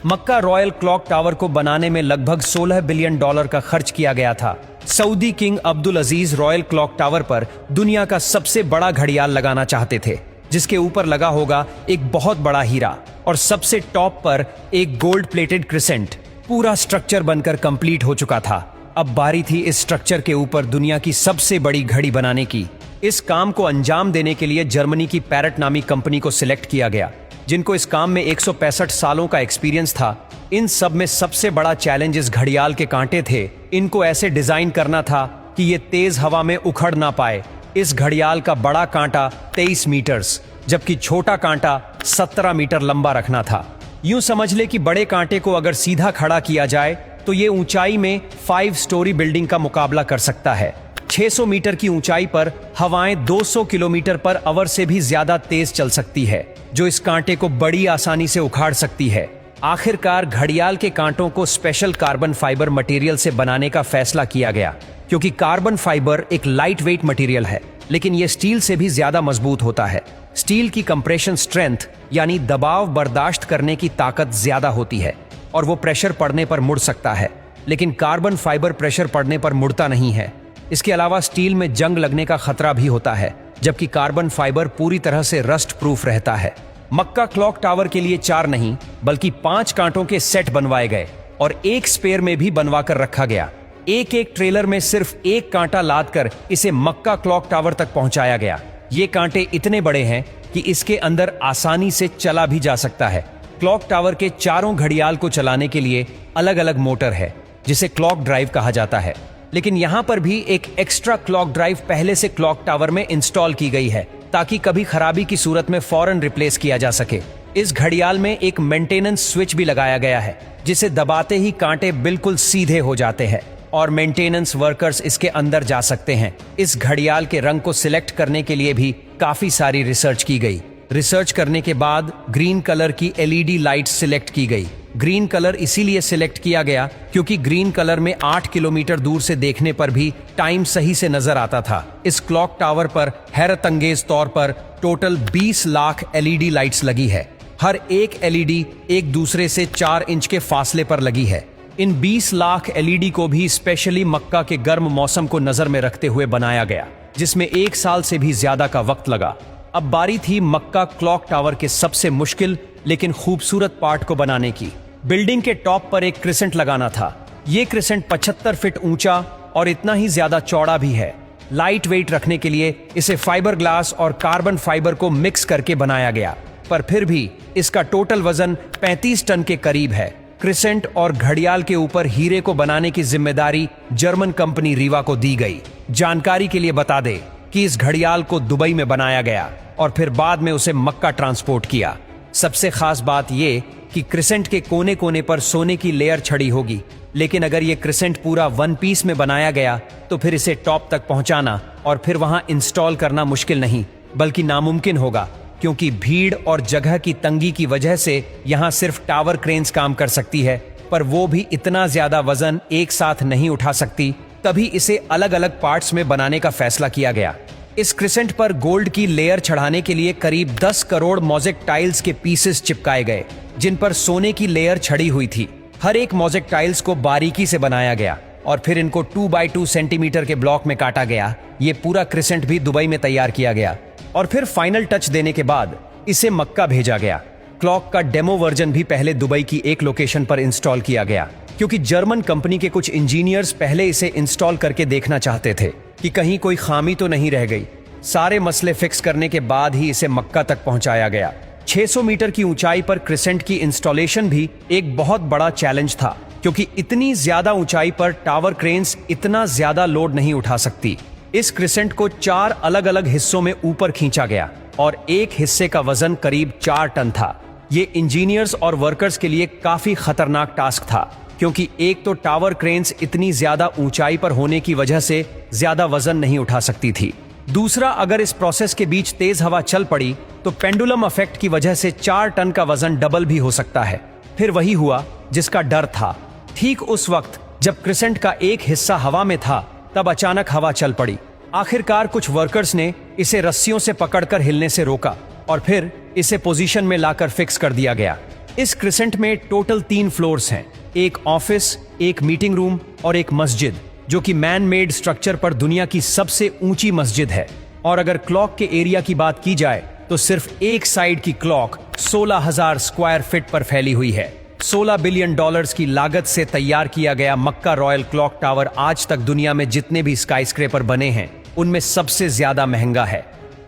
मक्का royal clock tower को बनाने में लगभग $16 बिलियन का खर्च किया गया था। सऊदी किंग अब्दुल अजीज रॉयल क्लॉक टावर पर दुनिया का सबसे बड़ा घड़ियाल लगाना चाहते थे, जिसके ऊपर लगा होगा एक बहुत बड़ा हीरा और सबसे टॉप पर एक गोल्ड प्लेटेड क्रिसेंट। पूरा स्ट्रक्चर बनकर कंप्लीट हो चुका था। अब बारी थी इस स्ट्रक्चर के ऊपर दुनिया की सबसे बड़ी घड़ी बनाने की। इस काम को अंजाम देने के लिए जर्मनी की पैरट नामी कंपनी को सिलेक्ट किया गया, जिनको इस काम में 165 सालों का एक्सपीरियंस था। इन सब में सबसे बड़ा चैलेंज इस घड़ियाल के कांटे थे। इनको ऐसे डिजाइन करना था कि ये तेज हवा में उखड़ ना पाए। इस घड़ियाल का बड़ा कांटा 23 मीटर्स जबकि छोटा कांटा 17 मीटर लंबा रखना था। यूं समझ ले कि बड़े कांटे को अगर सीधा खड़ा किया जाए तो ये ऊंचाई में 5 स्टोरी बिल्डिंग का मुकाबला कर सकता है। 600 मीटर की ऊंचाई पर हवाएं 200 किलोमीटर पर आवर से भी ज्यादा तेज चल सकती है, जो इस कांटे को बड़ी आसानी से उखाड़ सकती है। आखिरकार घड़ियाल के कांटों को स्पेशल कार्बन फाइबर मटेरियल से बनाने का फैसला किया गया, क्योंकि कार्बन फाइबर एक लाइट वेट मटेरियल है, लेकिन यह स्टील से भी ज्यादा मजबूत होता है। स्टील की कंप्रेशन स्ट्रेंथ यानी दबाव बर्दाश्त करने की ताकत ज्यादा होती है और वो प्रेशर पड़ने पर मुड़ सकता है, लेकिन कार्बन फाइबर प्रेशर पड़ने पर मुड़ता नहीं है। इसके अलावा स्टील में जंग लगने का खतरा भी होता है, जबकि कार्बन फाइबर पूरी तरह से रस्ट प्रूफ रहता है। मक्का क्लॉक टावर के लिए 4 नहीं बल्कि 5 कांटों के सेट बनवाए गए और एक स्पेयर में भी बनवा कर रखा गया। एक एक ट्रेलर में सिर्फ एक कांटा लाद कर इसे मक्का क्लॉक टावर तक पहुंचाया गया। ये कांटे इतने बड़े हैं कि इसके अंदर आसानी से चला भी जा सकता है। क्लॉक टावर के चारों घड़ियाल को चलाने के लिए अलग अलग मोटर है, जिसे क्लॉक ड्राइव कहा जाता है, लेकिन यहां पर भी एक एक्स्ट्रा क्लॉक ड्राइव पहले से क्लॉक टावर में इंस्टॉल की गई है, ताकि कभी खराबी की सूरत में फौरन रिप्लेस किया जा सके। इस घड़ियाल में एक मेंटेनेंस स्विच भी लगाया गया है, जिसे दबाते ही कांटे बिल्कुल सीधे हो जाते हैं और मेंटेनेंस वर्कर्स इसके अंदर जा सकते हैं। इस घड़ियाल के रंग को सिलेक्ट करने के लिए भी काफी सारी रिसर्च की गई। रिसर्च करने के बाद ग्रीन कलर की LED लाइट सिलेक्ट की गई। ग्रीन कलर इसीलिए सिलेक्ट किया गया क्योंकि ग्रीन कलर में 8 किलोमीटर दूर से देखने पर भी टाइम सही से नजर आता था। इस क्लॉक टावर पर हैरतअंगेज तौर पर टोटल 20 लाख LED लाइट्स लगी है। हर एक LED एक दूसरे से 4 इंच के फासले पर लगी है। इन 20 लाख LED को भी स्पेशली मक्का के गर्म मौसम को नजर में रखते हुए बनाया गया, जिसमें 1 साल से भी ज्यादा का वक्त लगा। अब बारी थी मक्का क्लॉक टावर के सबसे मुश्किल लेकिन खूबसूरत पार्ट को बनाने की। बिल्डिंग के टॉप पर एक क्रिसेंट लगाना था। ये क्रिसेंट 75 फीट ऊंचा और इतना ही ज्यादा चौड़ा भी है। लाइट वेट रखने के लिए इसे फाइबर ग्लास और कार्बन फाइबर को मिक्स करके बनाया गया, पर फिर भी इसका टोटल वजन 35 टन के करीब है। क्रिसेंट और घड़ियाल के ऊपर हीरे को बनाने की जिम्मेदारी जर्मन कंपनी रीवा को दी गई। जानकारी के लिए बता दे कि इस घड़ियाल को दुबई में बनाया गया और फिर बाद में उसे मक्का ट्रांसपोर्ट किया। सबसे खास बात यह कि क्रिसेंट के कोने कोने पर सोने की लेयर छड़ी होगी, लेकिन अगर ये क्रिसेंट पूरा 1 पीस में बनाया गया तो फिर इसे टॉप तक पहुंचाना और फिर वहां इंस्टॉल करना मुश्किल नहीं बल्कि नामुमकिन होगा, क्योंकि भीड़ और जगह की तंगी की वजह से यहां सिर्फ टावर क्रेन्स काम कर सकती है, पर वो भी इतना ज्यादा वजन एक साथ नहीं उठा सकती। तभी इसे अलग अलग पार्ट्स में बनाने का फैसला किया गया। इस क्रिसेंट पर गोल्ड की लेयर चढ़ाने के लिए करीब 10 करोड़ मोज़ेक टाइल्स के पीसेस चिपकाए गए, जिन पर सोने की लेयर छड़ी हुई थी। हर एक मोज़ेक टाइल्स को बारीकी से बनाया गया और फिर इनको 2 बाई 2 सेंटीमीटर के ब्लॉक में काटा गया। ये पूरा क्रिसेंट भी दुबई में तैयार किया गया और फिर फाइनल टच देने के बाद इसे मक्का भेजा गया। क्लॉक का डेमो वर्जन भी पहले दुबई की एक लोकेशन पर इंस्टॉल किया गया, क्योंकि जर्मन कंपनी के कुछ इंजीनियर्स पहले इसे इंस्टॉल करके देखना चाहते थे कि कहीं कोई खामी तो नहीं रह गई। सारे मसले फिक्स करने के बाद ही इसे मक्का तक पहुंचाया गया। 600 मीटर की ऊंचाई पर क्रिसेंट की इंस्टॉलेशन भी एक बहुत बड़ा चैलेंज था, क्योंकि इतनी ज्यादा ऊंचाई पर टावर क्रेन्स इतना ज्यादा लोड नहीं उठा सकती। इस क्रिसेंट को 4 अलग अलग हिस्सों में ऊपर खींचा गया और एक हिस्से का वजन करीब 4 टन था। ये इंजीनियर्स और वर्कर्स के लिए काफी खतरनाक टास्क था, क्योंकि एक तो टावर क्रेन्स इतनी ज्यादा ऊंचाई पर होने की वजह से ज्यादा वजन नहीं उठा सकती थी। दूसरा, अगर इस प्रोसेस के बीच तेज हवा चल पड़ी तो पेंडुलम इफेक्ट की वजह से 4 टन का वजन डबल भी हो सकता है। फिर वही हुआ जिसका डर था। ठीक उस वक्त जब क्रिसेंट का एक हिस्सा हवा में था, तब अचानक हवा चल पड़ी। आखिरकार कुछ वर्कर्स ने इसे रस्सियों से पकड़कर हिलने से रोका और फिर इसे पोजीशन में लाकर फिक्स कर दिया गया। इस क्रिसेंट में टोटल 3 फ्लोर्स हैं, एक ऑफिस, एक मीटिंग रूम और एक मस्जिद, जो कि मैन मेड स्ट्रक्चर पर दुनिया की सबसे ऊंची मस्जिद है। और अगर क्लॉक के एरिया की बात की जाए तो सिर्फ एक साइड की क्लॉक 16,000 स्क्वायर फीट पर फैली हुई है। $16 बिलियन की लागत से तैयार किया गया मक्का रॉयल क्लॉक टावर आज तक दुनिया में जितने भी स्काईस्क्रेपर बने हैं उनमें सबसे ज्यादा महंगा है।